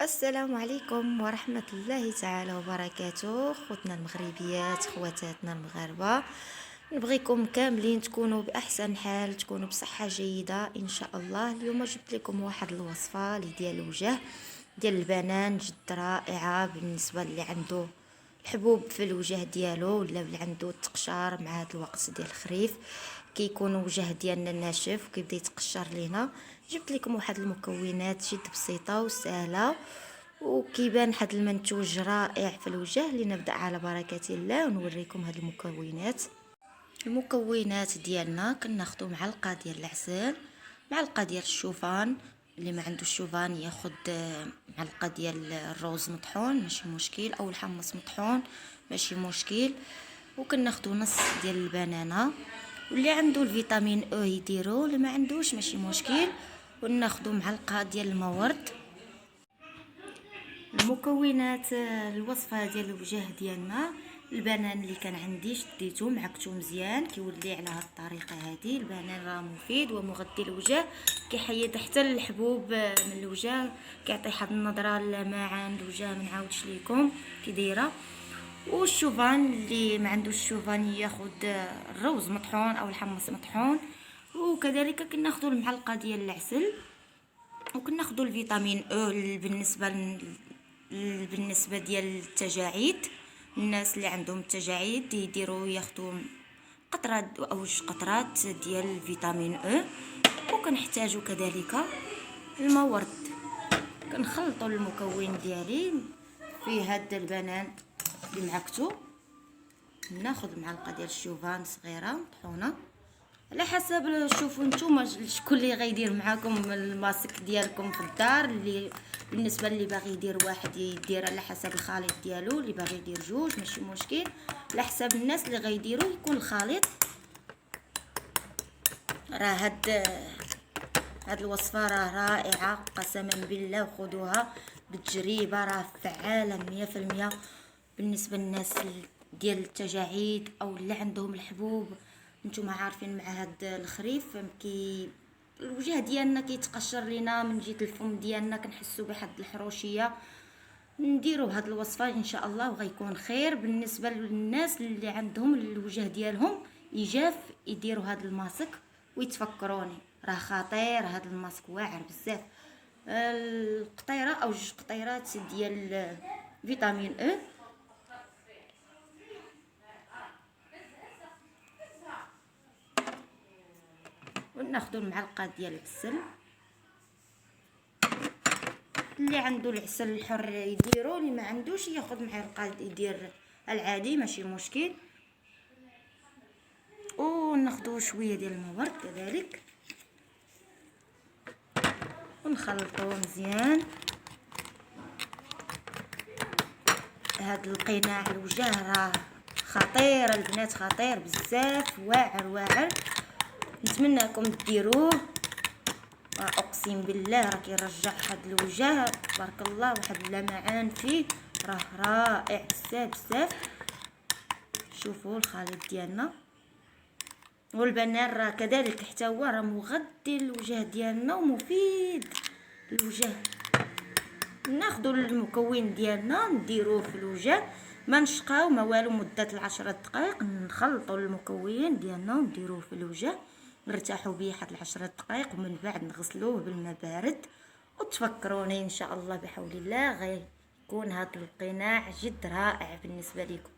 السلام عليكم ورحمة الله تعالى وبركاته. خوتنا المغربيات، خواتاتنا المغاربة، نبغيكم كاملين تكونوا بأحسن حال، تكونوا بصحة جيدة إن شاء الله. اليوم جبت لكم واحد الوصفة اللي ديال الوجه ديال البنان، جد رائعة بالنسبة اللي عنده الحبوب في الوجه ديالو، ولا اللي عنده التقشار مع هذا الوقت ديال الخريف كيكون الوجه ديالنا ناشف وكيبدا يتقشر لينا. جبت لكم واحد المكونات جد بسيطه وسهله، وكيبان واحد المنتوج رائع في الوجه. لنبدا على بركه الله ونوريكم هاد المكونات ديالنا. كناخذوا معلقه ديال العسل، معلقه ديال الشوفان، اللي ما عنده الشوفان ياخذ معلقه ديال الروز مطحون ماشي مشكل، او الحمص مطحون ماشي مشكل. وكناخذوا نص ديال البنانه، واللي عنده الفيتامين او يديرو، اللي ما عندوش ماشي مشكل. وناخذوا معلقه ديال المورد. المكونات الوصفه ديال الوجه ديالنا: البنان اللي كان عندي شديته معكته مزيان، كيولي على هاد الطريقه هذه. البنان راه مفيد ومغذي للوجه، كيحيد حتى الحبوب من الوجه، كيعطي واحد النظره اللمعان الوجه. ما نعاودش ليكم كي دايره. والشوفان اللي ما عندوش الشوفان ياخذ الروز مطحون او الحمص مطحون. وكذلك كناخذوا المعلقه ديال العسل، وكناخذوا الفيتامين او بالنسبه ديال التجاعيد. الناس اللي عندهم التجاعيد يديروا ياخذوا قطرات او جوج قطرات ديال الفيتامين او. وكنحتاجوا كذلك المورد. كنخلطوا المكون ديالي في هاد البنان اللي معكتو. ناخذ معلقه ديال الشوفان صغيره مطحونه على حسب. شوفوا نتوما شكون اللي غيدير معاكم الماسك ديالكم في الدار. اللي بالنسبه اللي باغي يدير واحد يدير على حسب الخليط ديالو، اللي باغي يدير جوج ماشي مشكل. على حسب الناس اللي غيديروا يكون الخليط. راه هاد الوصفه راه رائعه قسما بالله، وخذوها بالتجربه، راه فعاله 100% بالنسبه للناس ديال التجاعيد او اللي عندهم الحبوب. نتوما عارفين مع هاد الخريف الوجه ديالنا كيتقشر لينا من جهه الفم ديالنا، كنحسوا بواحد الحروشيه. نديروا هاد الوصفه ان شاء الله وغيكون خير بالنسبه للناس اللي عندهم الوجه ديالهم يجاف. يديروا هاد الماسك ويتفكروني، راه خطير هاد الماسك، واعر بزاف. القطيره او جوج قطيرات ديال فيتامين او، وناخذوا المعلقه ديال العسل. اللي عنده العسل الحر يديرو، اللي ما عندوش ياخذ معلقه يدير العادي ماشي مشكل. وناخذوا شويه ديال المورد كذلك ونخلطوه مزيان. هاد القناع الوجه راه خطير البنات، خطير بزاف، واعر واعر. نتمنىكم ديروه، اقسم بالله راه كيرجع هاد الوجه تبارك الله، واحد اللمعان فيه راه رائع بزاف بزاف. شوفوا الخليط ديالنا. والبنان راه كذلك حتى هو راه مغذي للوجه ديالنا ومفيد للوجه. ناخذوا المكون ديالنا نديروه في الوجه، ما نشقاو ما والو، مده 10 دقائق نخلطوا المكون ديالنا ونديروه في الوجه، نرتاحوا به واحد 10 دقائق، ومن بعد نغسلوه بالماء بارد. وتفكروني ان شاء الله بحول الله غيكون هذا القناع جد رائع بالنسبه لكم.